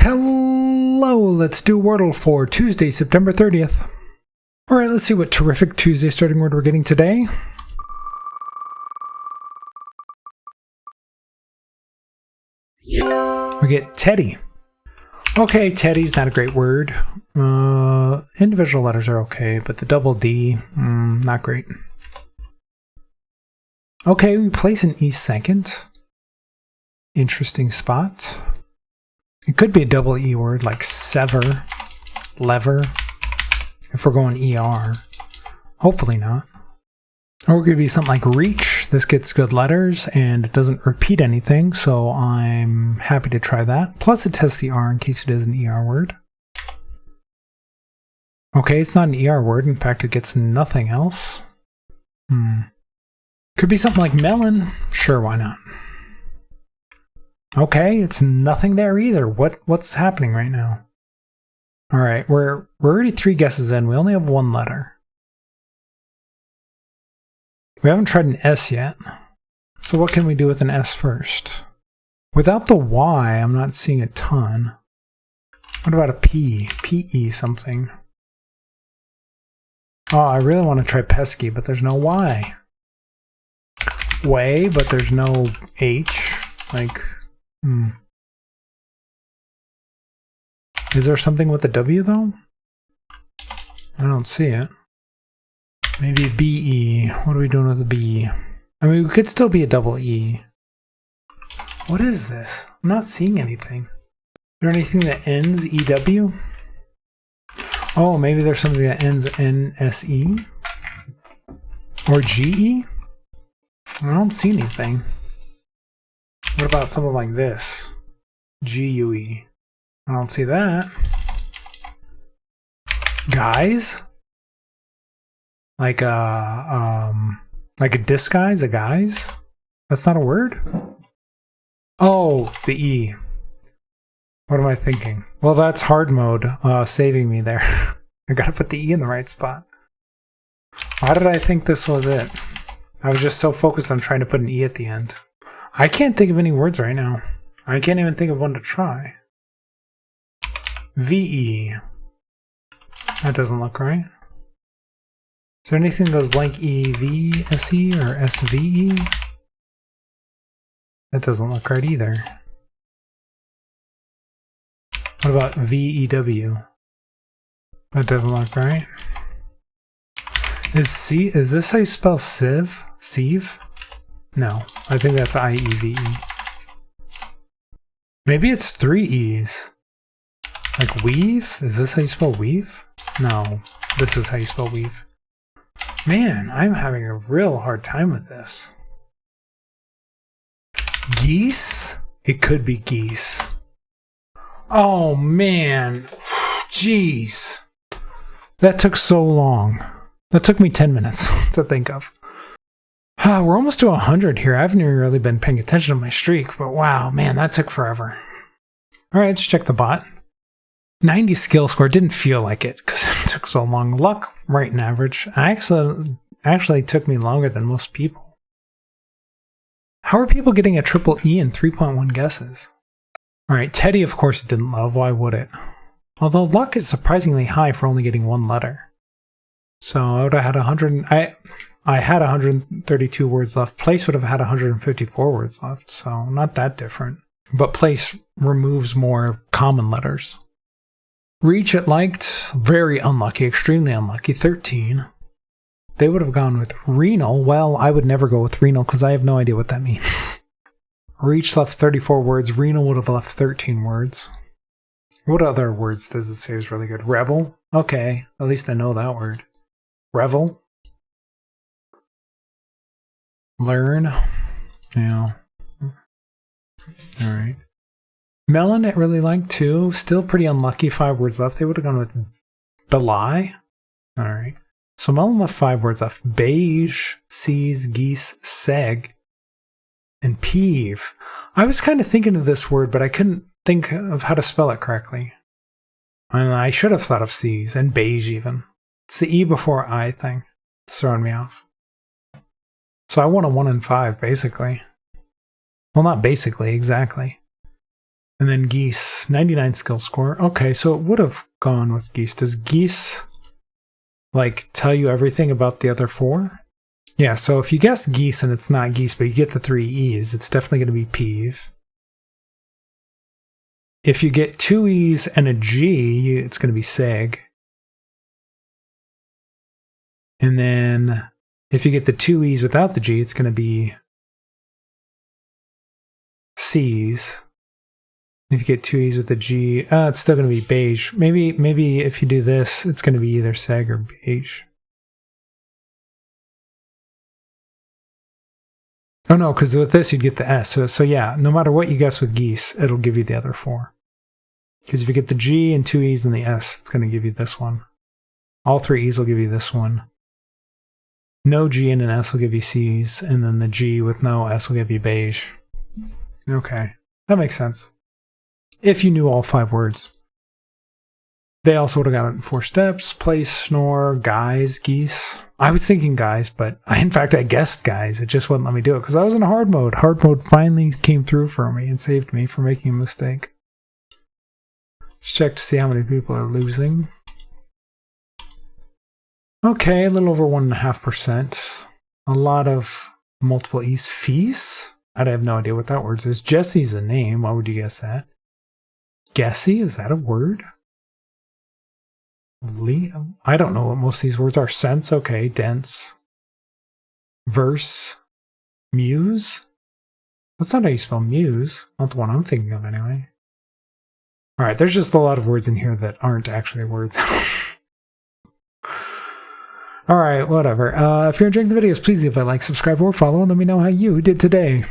Hello, let's do Wordle for Tuesday, September 30th. Alright, let's see what terrific Tuesday starting word we're getting today. We get Teddy. Okay, Teddy's not a great word. Individual letters are okay, but the double D, not great. Okay, we place an E second. Interesting spot. It could be a double E word like sever, lever, if we're going ER. Hopefully not. Or it could be something like reach. This gets good letters and it doesn't repeat anything, so I'm happy to try that. Plus it tests the R in case it is an ER word. Okay, it's not an ER word. In fact, it gets nothing else. Could be something like melon. Sure, why not? Okay, it's nothing there either. What's happening right now? All right, we're already 3 guesses in. We only have 1 letter. We haven't tried an S yet. So what can we do with an S first? Without the Y, I'm not seeing a ton. What about a P? P-E something. Oh, I really want to try pesky, but there's no Y. Way, but there's no H. Like, Is there something with the W though? I don't see it. Maybe B-E. What are we doing with the B? I mean, we could still be a double E. What is this? I'm not seeing anything. Is there anything that ends E-W? Oh, maybe there's something that ends N-S-E? Or G-E? I don't see anything. What about something like this? G-U-E. I don't see that. Guys? Like a disguise? A guise? That's not a word? Oh, the E. What am I thinking? Well, that's hard mode saving me there. I gotta put the E in the right spot. Why did I think this was it? I was just so focused on trying to put an E at the end. I can't think of any words right now. I can't even think of one to try. V-E. That doesn't look right. Is there anything that goes blank E-V-S-E or S-V-E? That doesn't look right either. What about V-E-W? That doesn't look right. Is this how you spell sieve? Sieve? No, I think that's I-E-V-E. Maybe it's 3 E's. Like weave? Is this how you spell weave? No, this is how you spell weave. Man, I'm having a real hard time with this. Geese? It could be geese. Oh man, jeez. That took so long. That took me 10 minutes to think of. We're almost to 100 here. I haven't even really been paying attention to my streak, but wow, man, that took forever. All right, let's check the bot. 90 skill score. Didn't feel like it because it took so long. Luck, right in average. Actually took me longer than most people. How are people getting a triple E in 3.1 guesses? All right, Teddy, of course, it didn't love. Why would it? Although luck is surprisingly high for only getting 1 letter. So I would have had 100. I had 132 words left. Place would have had 154 words left, so not that different. But place removes more common letters. Reach it liked. Very unlucky, extremely unlucky. 13. They would have gone with renal. Well, I would never go with renal because I have no idea what that means. Reach left 34 words. Renal would have left 13 words. What other words does it say is really good? Rebel? Okay, at least I know that word. Revel? Learn? Yeah. Alright. Melon, it really liked too. Still pretty unlucky. 5 words left. They would have gone with belie. Alright. So Melon left 5 words left. Beige, sees, geese, seg, and peeve. I was kind of thinking of this word, but I couldn't think of how to spell it correctly. And I should have thought of C's, and beige even. It's the E before I thing. It's throwing me off. So I won a 1 in 5, basically. Well, not basically, exactly. And then geese, 99 skill score. Okay, so it would have gone with geese. Does geese, like, tell you everything about the other 4? Yeah, so if you guess geese and it's not geese, but you get the 3 E's, it's definitely going to be peeve. If you get 2 E's and a G, it's going to be seg. And then if you get the 2 E's without the G, it's going to be C's. If you get 2 E's with a G, it's still going to be beige. Maybe if you do this, it's going to be either seg or beige. Oh no, because with this you'd get the S. So yeah, no matter what you guess with geese, it'll give you the other 4. Because if you get the G and 2 E's and the S, it's going to give you this one. All 3 E's will give you this one. No G and an S will give you C's, and then the G with no S will give you beige. Okay, that makes sense. If you knew all 5 words. They also would have gotten 4 steps, place, snore, guys, geese. I was thinking guys, but in fact I guessed guys. It just wouldn't let me do it because I was in a hard mode. Hard mode finally came through for me and saved me from making a mistake. Let's check to see how many people are losing. Okay, a little over 1.5%. A lot of multiple E's. Fees? I have no idea what that word is. Jesse's a name. Why would you guess that? Guessy? Is that a word? I don't know what most of these words are. Sense? Okay. Dense. Verse? Muse? That's not how you spell muse. Not the one I'm thinking of anyway. Alright, there's just a lot of words in here that aren't actually words. Alright, whatever. If you're enjoying the videos, please leave a like, subscribe, or follow, and let me know how you did today.